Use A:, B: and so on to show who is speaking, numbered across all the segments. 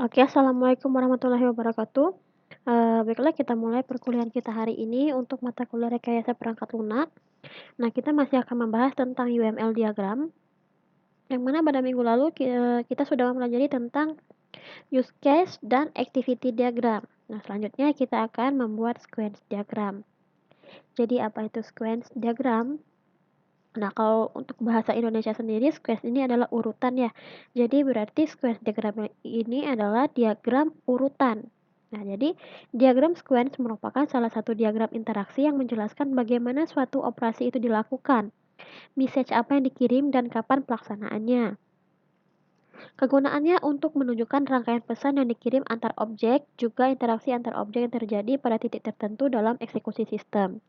A: Oke, assalamualaikum warahmatullahi wabarakatuh. Baiklah kita mulai perkuliahan kita hari ini untuk mata kuliah rekayasa perangkat lunak. Nah, kita masih akan membahas tentang UML diagram, yang mana pada minggu lalu kita sudah mempelajari tentang use case dan activity diagram. Nah, selanjutnya kita akan membuat sequence diagram. Jadi, apa itu sequence diagram? Nah, kalau untuk bahasa Indonesia sendiri, sequence ini adalah urutan ya. Jadi berarti sequence diagram ini adalah diagram urutan. Nah, jadi diagram sequence merupakan salah satu diagram interaksi yang menjelaskan bagaimana suatu operasi itu dilakukan, message apa yang dikirim, dan kapan pelaksanaannya. Kegunaannya untuk menunjukkan rangkaian pesan yang dikirim antar objek, juga interaksi antar objek yang terjadi pada titik tertentu dalam eksekusi sistem.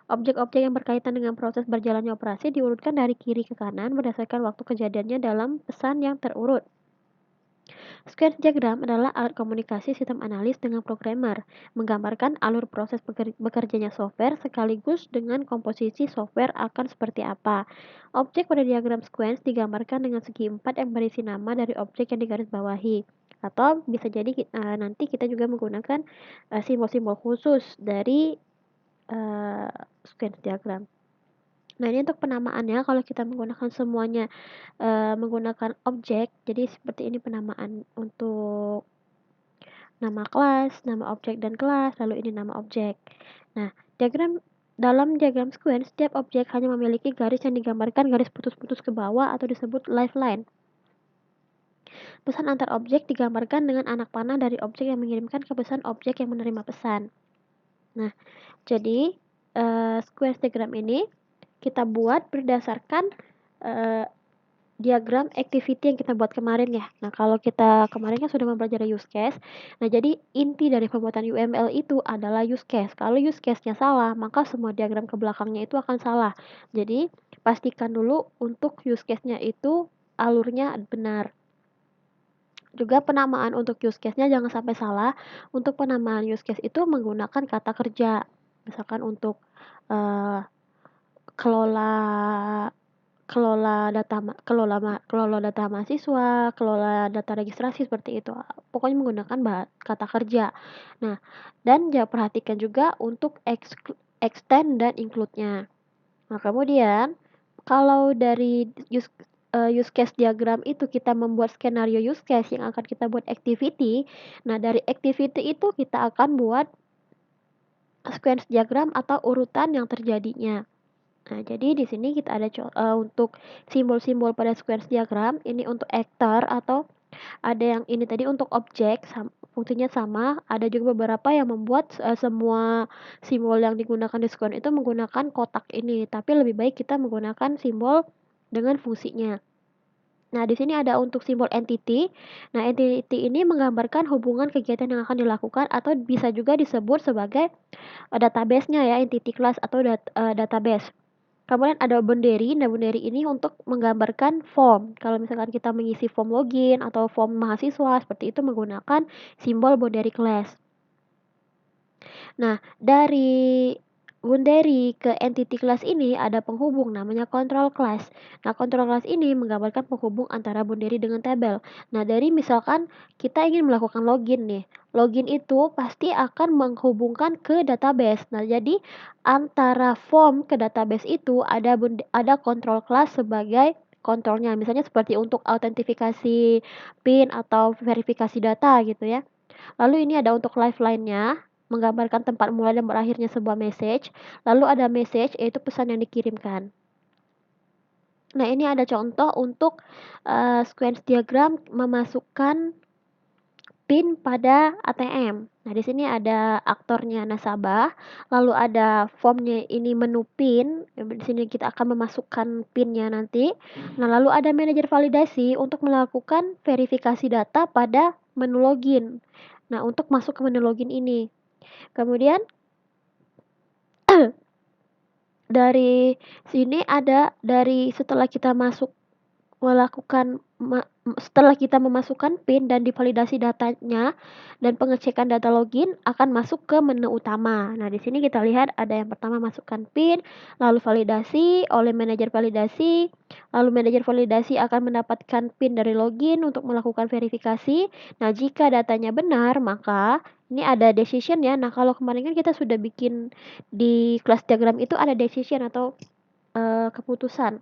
A: Objek-objek yang berkaitan dengan proses berjalannya operasi diurutkan dari kiri ke kanan berdasarkan waktu kejadiannya dalam pesan yang terurut. Sequence diagram adalah alat komunikasi sistem analis dengan programmer, menggambarkan alur proses bekerjanya software sekaligus dengan komposisi software akan seperti apa. Objek pada diagram sequence digambarkan dengan segi empat yang berisi nama dari objek yang digarisbawahi. Atau bisa jadi nanti kita juga menggunakan simbol-simbol khusus dari uh, sequence diagram. Nah, ini untuk penamaannya kalau kita menggunakan semuanya menggunakan objek, jadi seperti ini penamaan untuk nama kelas, nama objek dan kelas, lalu ini nama objek. Nah, dalam diagram sequence, setiap objek hanya memiliki garis yang digambarkan garis putus-putus ke bawah atau disebut lifeline. Pesan antar objek digambarkan dengan anak panah dari objek yang mengirimkan ke pesan objek yang menerima pesan. Nah, jadi sequence diagram ini kita buat berdasarkan diagram activity yang kita buat kemarin ya. Nah, kalau kita kemarin kan sudah mempelajari use case. Nah, jadi inti dari pembuatan UML itu adalah use case. Kalau use case-nya salah, maka semua diagram ke belakangnya itu akan salah. Jadi, pastikan dulu untuk use case-nya itu alurnya benar. Juga penamaan untuk use case-nya jangan sampai salah. Untuk penamaan use case itu menggunakan kata kerja. Misalkan untuk uh, kelola kelola data mahasiswa, kelola data registrasi seperti itu. Pokoknya menggunakan kata kerja. Nah, dan perhatikan juga untuk extend dan include-nya. Nah, kemudian kalau dari use case diagram itu kita membuat skenario use case yang akan kita buat activity. Nah, dari activity itu kita akan buat sequence diagram atau urutan yang terjadinya. Nah, jadi di sini kita ada untuk simbol-simbol pada sequence diagram, ini untuk actor atau ada yang ini tadi untuk objek, fungsinya sama. Ada juga beberapa yang membuat semua simbol yang digunakan di sequence itu menggunakan kotak ini, tapi lebih baik kita menggunakan simbol dengan fungsinya. Nah, di sini ada untuk simbol entity. Nah, entity ini menggambarkan hubungan kegiatan yang akan dilakukan atau bisa juga disebut sebagai database-nya ya, entity class atau database. Kemudian ada boundary. Nah, boundary ini untuk menggambarkan form. Kalau misalkan kita mengisi form login atau form mahasiswa, seperti itu menggunakan simbol boundary class. Nah, dari boundary ke entity class ini ada penghubung namanya control class. Nah, control class ini menggambarkan penghubung antara boundary dengan tabel. Nah, dari misalkan kita ingin melakukan login nih. Login itu pasti akan menghubungkan ke database. Nah, jadi antara form ke database itu ada control class sebagai kontrolnya. Misalnya seperti untuk autentifikasi PIN atau verifikasi data gitu ya. Lalu ini ada untuk lifeline-nya, menggambarkan tempat mulai dan berakhirnya sebuah message. Lalu ada message, yaitu pesan yang dikirimkan. Nah, ini ada contoh untuk sequence diagram memasukkan PIN pada ATM. Nah, di sini ada aktornya nasabah, lalu ada formnya ini menu PIN. Di sini kita akan memasukkan PIN-nya nanti. Nah, lalu ada manajer validasi untuk melakukan verifikasi data pada menu login. Nah, untuk masuk ke menu login ini. Kemudian dari sini ada dari setelah kita masuk melakukan setelah kita memasukkan PIN dan divalidasi datanya dan pengecekan data login akan masuk ke menu utama. Nah, di sini kita lihat ada yang pertama masukkan PIN, lalu validasi oleh manajer validasi, lalu manajer validasi akan mendapatkan PIN dari login untuk melakukan verifikasi. Nah, jika datanya benar, maka ini ada decision ya. Nah, kalau kemarin kan kita sudah bikin di kelas diagram itu ada decision atau keputusan.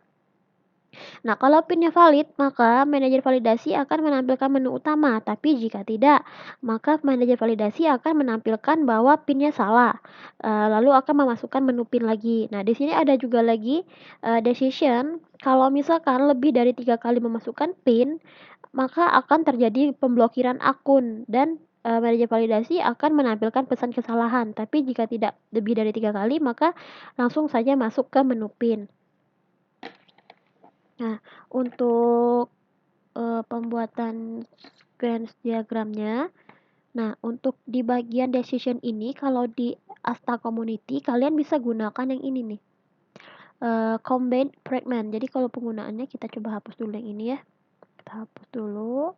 A: Nah, kalau PIN-nya valid, maka manajer validasi akan menampilkan menu utama. Tapi jika tidak, maka manajer validasi akan menampilkan bahwa PIN-nya salah. Lalu akan memasukkan menu PIN lagi. Nah, di sini ada juga lagi decision. Kalau misalkan lebih dari 3 kali memasukkan PIN, maka akan terjadi pemblokiran akun dan manajer validasi akan menampilkan pesan kesalahan. Tapi jika tidak lebih dari 3 kali, maka langsung saja masuk ke menu PIN. Nah, untuk pembuatan sequence diagramnya, nah untuk di bagian decision ini kalau di Asta Community kalian bisa gunakan yang ini nih, combine fragment. Jadi kalau penggunaannya kita coba hapus dulu yang ini ya. Kita hapus dulu.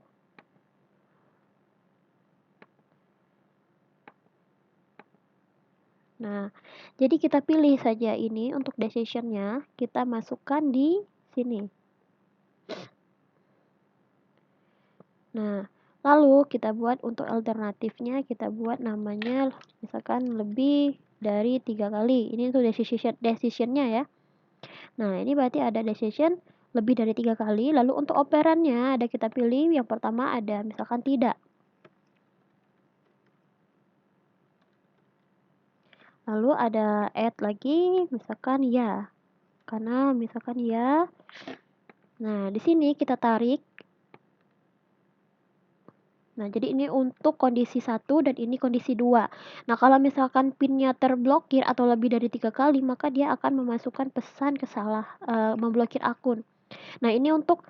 A: Nah, jadi kita pilih saja ini untuk decisionnya, kita masukkan di sini. Nah, lalu kita buat untuk alternatifnya, kita buat namanya misalkan lebih dari 3 kali. Ini untuk decisionnya ya. Nah, ini berarti ada decision lebih dari 3 kali. Lalu untuk operannya ada kita pilih yang pertama ada misalkan tidak. Lalu ada add lagi misalkan ya. Karena misalkan ya. Nah, di sini kita tarik. Nah, jadi ini untuk kondisi 1 dan ini kondisi 2. Nah, kalau misalkan PIN-nya terblokir atau lebih dari 3 kali, maka dia akan memasukkan pesan memblokir akun. Nah, ini untuk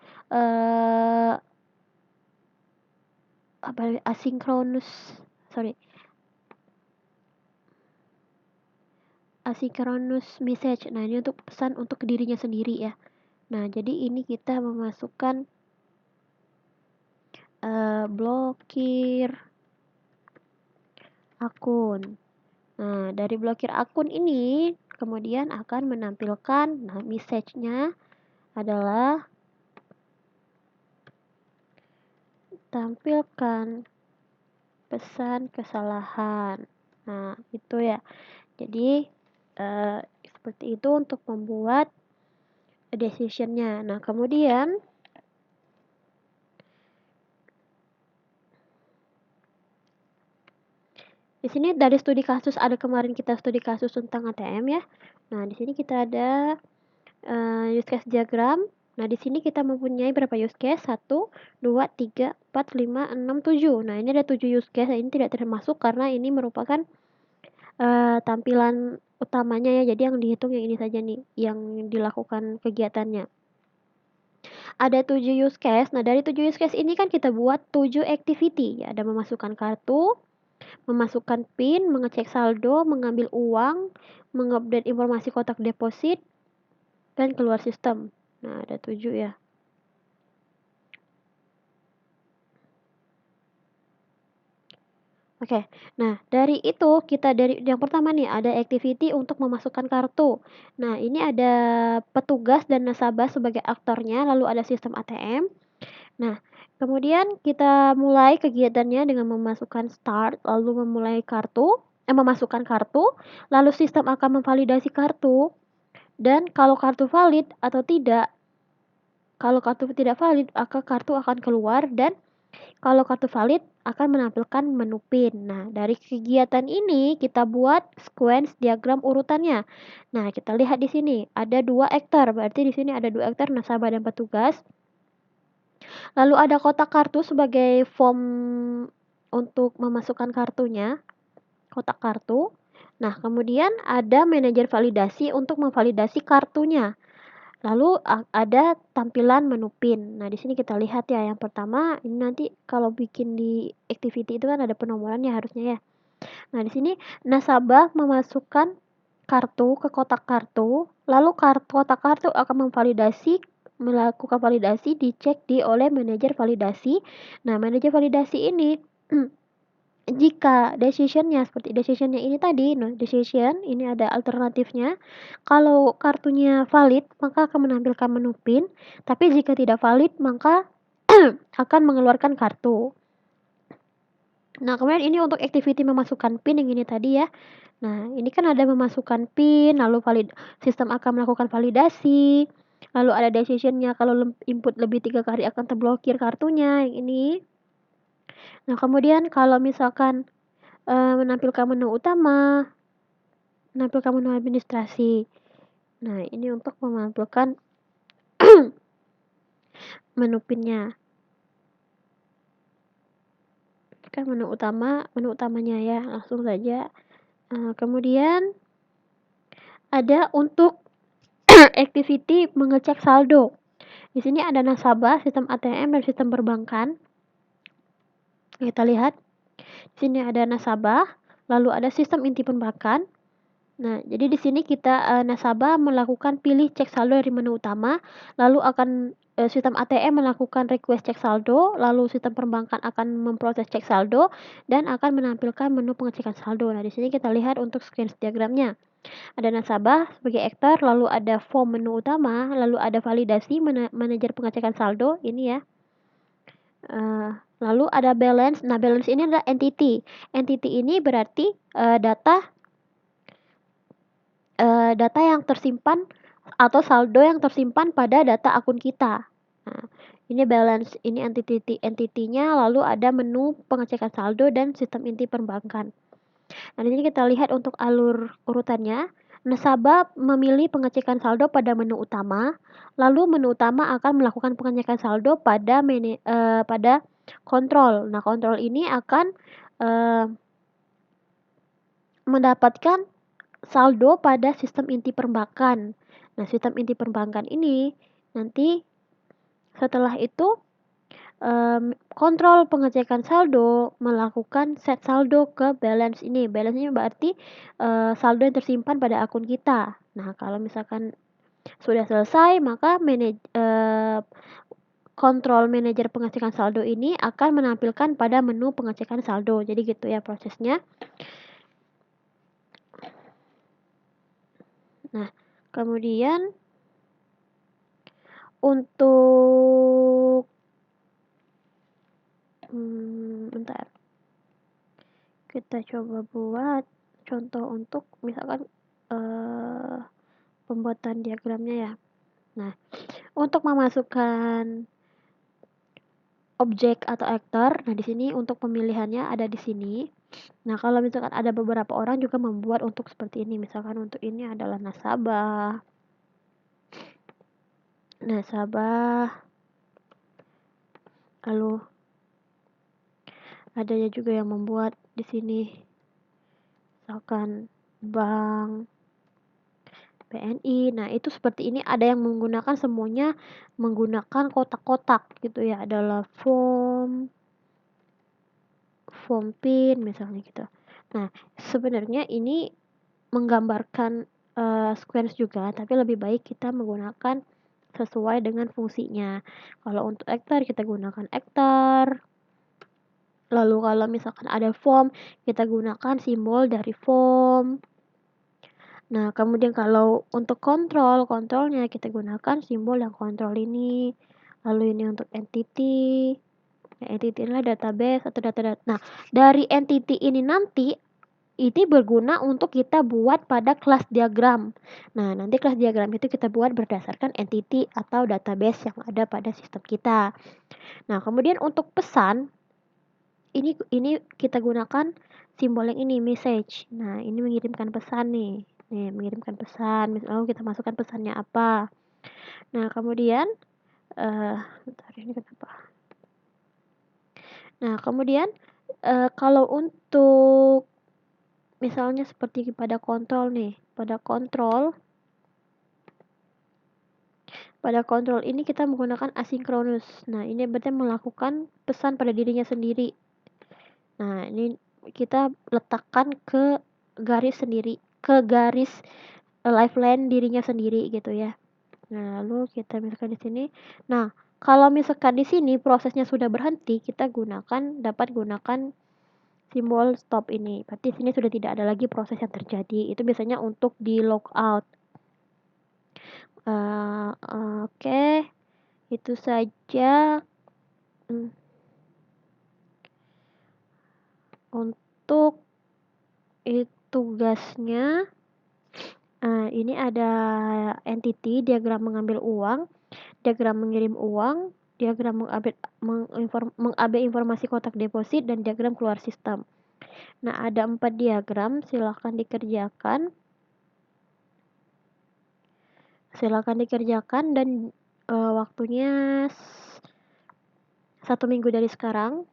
A: asynchronous message. Nah, ini untuk pesan untuk dirinya sendiri ya. Nah, jadi ini kita memasukkan blokir akun. Nah, dari blokir akun ini kemudian akan menampilkan message-nya adalah tampilkan pesan kesalahan. Nah, itu ya. Jadi seperti itu untuk membuat decision-nya. Nah, kemudian di sini dari studi kasus ada kemarin kita studi kasus tentang ATM ya. Nah, di sini kita ada use case diagram. Nah, di sini kita mempunyai berapa use case? 1, 2, 3, 4, 5, 6, 7. Nah, ini ada 7 use case. Ini tidak termasuk karena ini merupakan tampilan utamanya ya. Jadi yang dihitung yang ini saja nih, yang dilakukan kegiatannya. Ada 7 use case. Nah, dari 7 use case ini kan kita buat 7 activity. Ya, ada memasukkan kartu, memasukkan PIN, mengecek saldo, mengambil uang, mengupdate informasi kotak deposit, dan keluar sistem. Nah, ada 7 ya. Oke, nah dari itu kita dari yang pertama nih ada activity untuk memasukkan kartu. Nah, ini ada petugas dan nasabah sebagai aktornya, lalu ada sistem ATM. Nah, kemudian kita mulai kegiatannya dengan memasukkan start, lalu memasukkan kartu, lalu sistem akan memvalidasi kartu, dan kalau kartu valid atau tidak, kalau kartu tidak valid, maka kartu akan keluar dan kalau kartu valid akan menampilkan menu PIN. Nah, dari kegiatan ini kita buat sequence diagram urutannya. Nah, kita lihat di sini ada 2 aktor, berarti di sini ada 2 aktor nasabah dan petugas. Lalu ada kotak kartu sebagai form untuk memasukkan kartunya, kotak kartu. Nah, kemudian ada manajer validasi untuk memvalidasi kartunya. Lalu ada tampilan menu PIN. Nah, di sini kita lihat ya, yang pertama ini nanti kalau bikin di activity itu kan ada penomorannya harusnya ya. Nah, di sini nasabah memasukkan kartu ke kotak kartu, lalu kotak kartu akan memvalidasi melakukan validasi dicek oleh manajer validasi. Nah, manajer validasi ini jika decision-nya ini tadi, nah decision ini ada alternatifnya, kalau kartunya valid maka akan menampilkan menu PIN, tapi jika tidak valid maka akan mengeluarkan kartu. Nah, kemudian ini untuk activity memasukkan PIN yang ini tadi ya. Nah, ini kan ada memasukkan PIN, lalu sistem akan melakukan validasi, lalu ada decision-nya kalau input lebih 3 kali akan terblokir kartunya, yang ini. Nah, kemudian kalau misalkan menampilkan menu utama, menampilkan menu administrasi. Nah, ini untuk menampilkan menu PIN-nya. Kan menu utamanya ya, langsung saja. Kemudian ada untuk activity mengecek saldo. Di sini ada nasabah, sistem ATM, dan sistem perbankan. Kita lihat. Di sini ada nasabah, lalu ada sistem inti perbankan. Nah, jadi di sini kita nasabah melakukan pilih cek saldo dari menu utama, lalu akan sistem ATM melakukan request cek saldo, lalu sistem perbankan akan memproses cek saldo dan akan menampilkan menu pengecekan saldo. Nah, di sini kita lihat untuk sequence diagramnya. Ada nasabah sebagai aktor, lalu ada form menu utama, lalu ada validasi manajer pengecekan saldo, ini ya. Lalu ada balance. Nah, balance ini adalah entity. Entity ini berarti data yang tersimpan atau saldo yang tersimpan pada data akun kita. Nah, ini balance, ini entity-nya, lalu ada menu pengecekan saldo dan sistem inti perbankan. Nah, di sini kita lihat untuk alur urutannya. Nasabah memilih pengecekan saldo pada menu utama, lalu menu utama akan melakukan pengecekan saldo pada kontrol. Nah, kontrol ini akan mendapatkan saldo pada sistem inti perbankan. Nah, sistem inti perbankan ini nanti setelah itu kontrol pengecekan saldo melakukan set saldo ke balance ini. Balance ini berarti saldo yang tersimpan pada akun kita. Nah, kalau misalkan sudah selesai, maka kontrol manajer pengecekan saldo ini akan menampilkan pada menu pengecekan saldo. Jadi gitu ya prosesnya. Nah, kemudian untuk bentar. Kita coba buat contoh untuk misalkan pembuatan diagramnya ya. Nah, untuk memasukkan objek atau aktor, nah di sini untuk pemilihannya ada di sini. Nah, kalau misalkan ada beberapa orang juga membuat untuk seperti ini. Misalkan untuk ini adalah nasabah. Lalu ada juga yang membuat di sini misalkan bank BNI. Nah, itu seperti ini ada yang menggunakan semuanya menggunakan kotak-kotak gitu ya. Adalah form PIN misalnya gitu. Nah, sebenarnya ini menggambarkan sequence juga, tapi lebih baik kita menggunakan sesuai dengan fungsinya. Kalau untuk aktor kita gunakan aktor. Lalu kalau misalkan ada form, kita gunakan simbol dari form. Nah, kemudian kalau untuk kontrolnya kita gunakan simbol yang kontrol ini. Lalu ini untuk entity. Nah, entity adalah database atau data. Nah, dari entity ini nanti ini berguna untuk kita buat pada kelas diagram. Nah, nanti kelas diagram itu kita buat berdasarkan entity atau database yang ada pada sistem kita. Nah, kemudian untuk pesan ini kita gunakan simbol yang ini message. Nah, ini mengirimkan pesan nih. Nih, mengirimkan pesan. Lalu kita masukkan pesannya apa. Nah, kemudian bentar, ini kenapa? Nah, kemudian kalau untuk misalnya seperti pada kontrol nih, pada kontrol ini kita menggunakan asinkronus. Nah, ini berarti melakukan pesan pada dirinya sendiri. Nah, ini kita letakkan ke garis lifeline dirinya sendiri gitu ya. Nah, lalu kita misalkan di sini. Nah, kalau misalkan di sini prosesnya sudah berhenti, kita dapat gunakan simbol stop ini. Berarti sini sudah tidak ada lagi proses yang terjadi. Itu biasanya untuk di logout. Oke, itu saja. Untuk tugasnya, ini ada entity, diagram mengambil uang, diagram mengirim uang, diagram mengupdate informasi kotak deposit, dan diagram keluar sistem. Nah, ada 4 diagram, silahkan dikerjakan. Dan waktunya 1 minggu dari sekarang.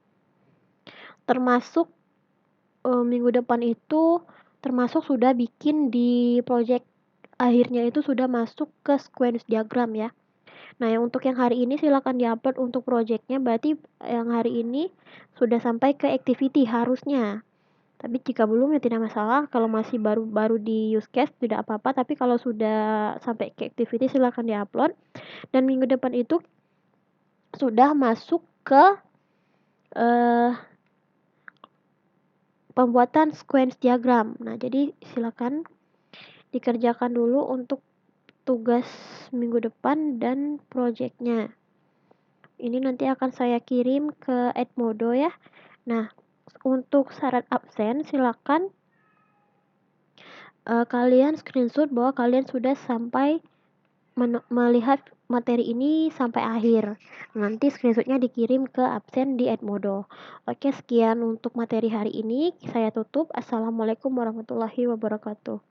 A: Termasuk minggu depan itu termasuk sudah bikin di project akhirnya itu sudah masuk ke sequence diagram ya. Nah, yang untuk yang hari ini silakan diupload untuk projectnya, berarti yang hari ini sudah sampai ke activity harusnya. Tapi jika belum ya tidak masalah, kalau masih baru di use case tidak apa-apa, tapi kalau sudah sampai ke activity silakan diupload. Dan minggu depan itu sudah masuk ke pembuatan sequence diagram. Nah, jadi silakan dikerjakan dulu untuk tugas minggu depan dan projectnya. Ini nanti akan saya kirim ke Edmodo ya. Nah, untuk syarat absen silakan kalian screenshot bahwa kalian sudah sampai melihat materi ini sampai akhir. Nanti screenshotnya dikirim ke absen di Edmodo. Oke, sekian untuk materi hari ini. Saya tutup. Assalamualaikum warahmatullahi wabarakatuh.